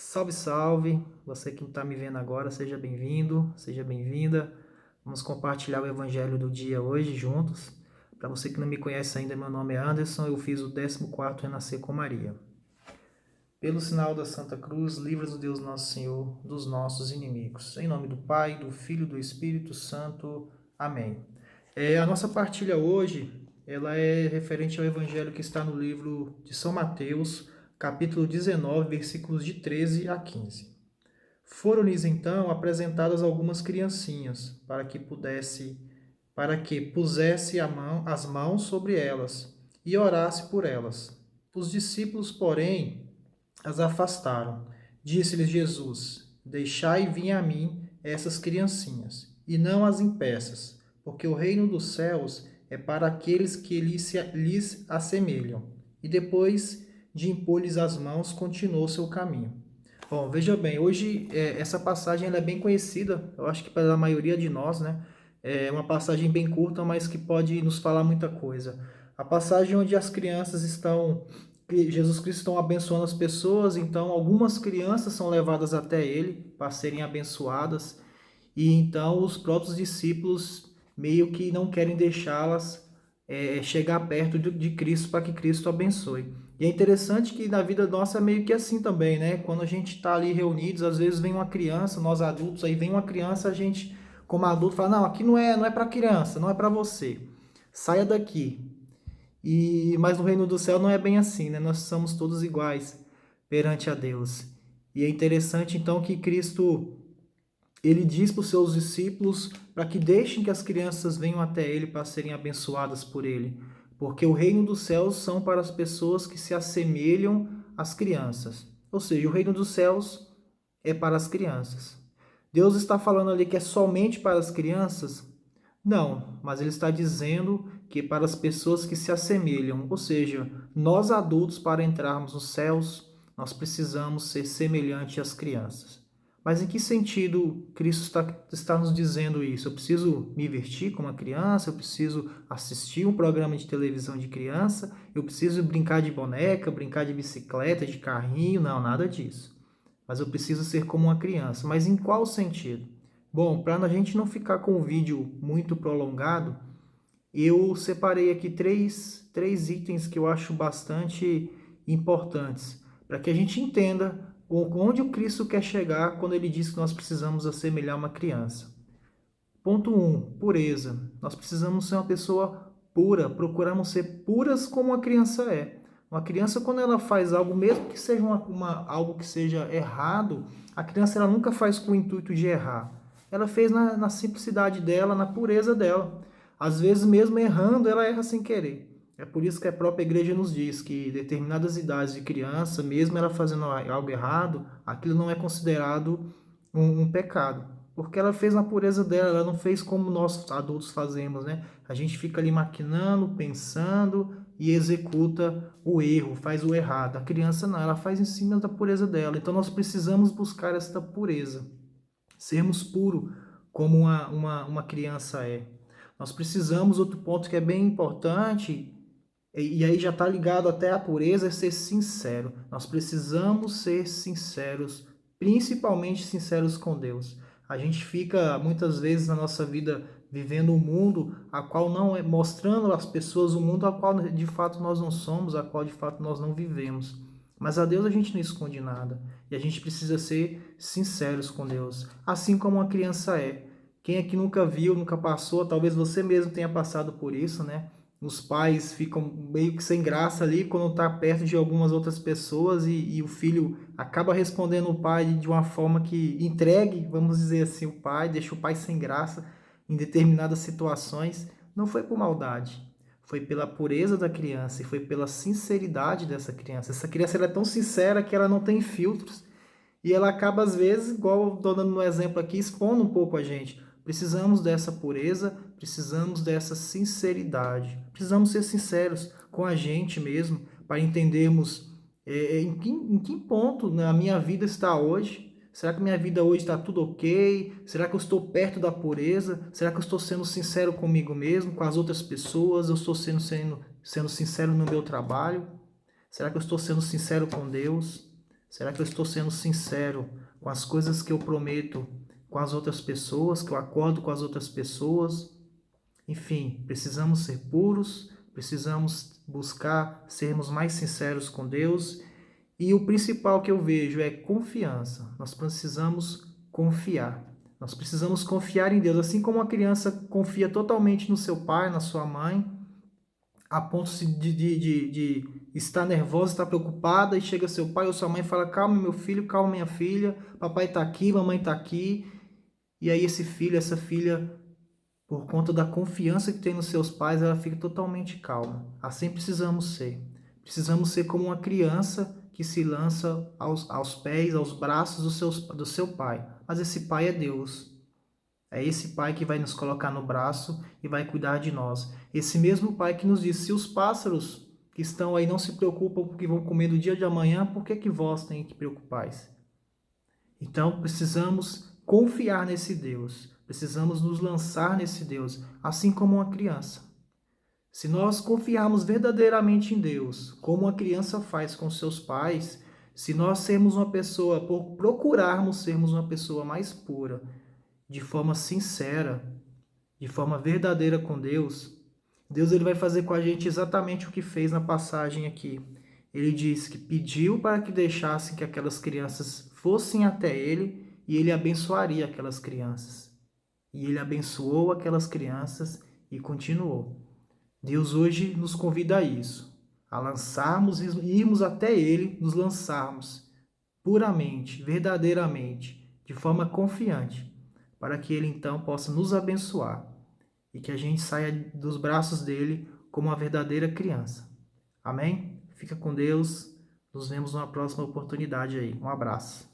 Salve, salve! Você que está me vendo agora, seja bem-vindo, seja bem-vinda. Vamos compartilhar o evangelho do dia hoje juntos. Para você que não me conhece ainda, meu nome é Anderson, eu fiz o 14º Renascer com Maria. Pelo sinal da Santa Cruz, livra-nos Deus nosso Senhor dos nossos inimigos. Em nome do Pai, do Filho e do Espírito Santo. Amém. A nossa partilha hoje, ela é referente ao evangelho que está no livro de São Mateus, capítulo 19, versículos de 13 a 15. Foram-lhes então apresentadas algumas criancinhas, para que pusesse as mãos sobre elas e orasse por elas. Os discípulos, porém, as afastaram. Disse-lhes Jesus: Deixai vir a mim essas criancinhas, e não as impeças, porque o reino dos céus é para aqueles que lhes assemelham. E depois de impor-lhes as mãos, continuou seu caminho. Bom, veja bem, hoje essa passagem ela é bem conhecida, eu acho que para a maioria de nós, né? É uma passagem bem curta, mas que pode nos falar muita coisa. A passagem onde as crianças estão, Jesus Cristo estão abençoando as pessoas, então algumas crianças são levadas até ele para serem abençoadas, e então os próprios discípulos meio que não querem deixá-las chegar perto de Cristo para que Cristo abençoe. E é interessante que na vida nossa é meio que assim também, né? Quando a gente está ali reunidos, às vezes vem uma criança, nós adultos, aí vem uma criança, a gente, como adulto, fala, não, aqui não é para criança, não é para você. Saia daqui. Mas no reino do céu não é bem assim, né? Nós somos todos iguais perante a Deus. E é interessante então que Cristo ele diz para os seus discípulos para que deixem que as crianças venham até ele para serem abençoadas por ele, porque o reino dos céus são para as pessoas que se assemelham às crianças. Ou seja, o reino dos céus é para as crianças. Deus está falando ali que é somente para as crianças? Não, mas ele está dizendo que é para as pessoas que se assemelham, ou seja, nós adultos, para entrarmos nos céus, nós precisamos ser semelhantes às crianças. Mas em que sentido Cristo está nos dizendo isso? Eu preciso me vestir como uma criança? Eu preciso assistir um programa de televisão de criança? Eu preciso brincar de boneca, brincar de bicicleta, de carrinho? Não, nada disso. Mas eu preciso ser como uma criança. Mas em qual sentido? Bom, para a gente não ficar com o vídeo muito prolongado, eu separei aqui três itens que eu acho bastante importantes, para que a gente entenda onde o Cristo quer chegar quando ele diz que nós precisamos assemelhar uma criança. Ponto 1, pureza. Nós precisamos ser uma pessoa pura, procuramos ser puras como a criança é. Uma criança, quando ela faz algo, mesmo que seja algo que seja errado, a criança ela nunca faz com o intuito de errar. Ela fez na simplicidade dela, na pureza dela. Às vezes, mesmo errando, ela erra sem querer. É por isso que a própria igreja nos diz que determinadas idades de criança, mesmo ela fazendo algo errado, aquilo não é considerado um pecado. Porque ela fez na pureza dela, ela não fez como nós adultos fazemos, né? A gente fica ali maquinando, pensando e executa o erro, faz o errado. A criança não, ela faz em cima da pureza dela. Então nós precisamos buscar esta pureza, sermos puros como uma criança é. Nós precisamos, outro ponto que é bem importante, e aí já está ligado até à pureza, é ser sincero. Nós precisamos ser sinceros, principalmente sinceros com Deus. A gente fica muitas vezes na nossa vida vivendo um mundo a qual não é, mostrando às pessoas o mundo a qual de fato nós não somos, a qual de fato nós não vivemos. Mas a Deus a gente não esconde nada. E a gente precisa ser sinceros com Deus, assim como uma criança é. Quem é que nunca viu, nunca passou, talvez você mesmo tenha passado por isso, né? Os pais ficam meio que sem graça ali quando está perto de algumas outras pessoas e o filho acaba respondendo o pai de uma forma que entregue, vamos dizer assim, o pai, deixa o pai sem graça em determinadas situações. Não foi por maldade, foi pela pureza da criança e foi pela sinceridade dessa criança. Essa criança ela é tão sincera que ela não tem filtros e ela acaba, às vezes, igual eu estou dando um exemplo aqui, expondo um pouco a gente. Precisamos dessa pureza, precisamos dessa sinceridade. Precisamos ser sinceros com a gente mesmo, para entendermos em que ponto né, a minha vida está hoje. Será que minha vida hoje está tudo ok? Será que eu estou perto da pureza? Será que eu estou sendo sincero comigo mesmo, com as outras pessoas? Eu estou sendo sincero no meu trabalho? Será que eu estou sendo sincero com Deus? Será que eu estou sendo sincero com as coisas que eu prometo com as outras pessoas, que eu acordo com as outras pessoas? Enfim, precisamos ser puros, precisamos buscar sermos mais sinceros com Deus. E o principal que eu vejo é confiança. Nós precisamos confiar. Nós precisamos confiar em Deus. Assim como a criança confia totalmente no seu pai, na sua mãe, a ponto de estar nervosa, estar preocupada, e chega seu pai ou sua mãe e fala: calma, meu filho, calma, minha filha, papai está aqui, mamãe está aqui. E aí esse filho, essa filha, por conta da confiança que tem nos seus pais, ela fica totalmente calma. Assim precisamos ser. Precisamos ser como uma criança que se lança aos pés, aos braços do seu pai. Mas esse pai é Deus. É esse pai que vai nos colocar no braço e vai cuidar de nós. Esse mesmo pai que nos diz: se os pássaros que estão aí não se preocupam porque vão comer no dia de amanhã, por que vós tem que preocupais? Então precisamos confiar nesse Deus. Precisamos nos lançar nesse Deus, assim como uma criança. Se nós confiarmos verdadeiramente em Deus, como uma criança faz com seus pais, se nós sermos uma pessoa, procurarmos sermos uma pessoa mais pura, de forma sincera, de forma verdadeira com Deus, Deus ele vai fazer com a gente exatamente o que fez na passagem aqui. Ele diz que pediu para que deixassem que aquelas crianças fossem até ele e ele abençoaria aquelas crianças. E ele abençoou aquelas crianças e continuou. Deus hoje nos convida a isso, a lançarmos, irmos até ele, nos lançarmos puramente, verdadeiramente, de forma confiante, para que ele então possa nos abençoar e que a gente saia dos braços dele como uma verdadeira criança. Amém? Fica com Deus. Nos vemos numa próxima oportunidade aí. Um abraço.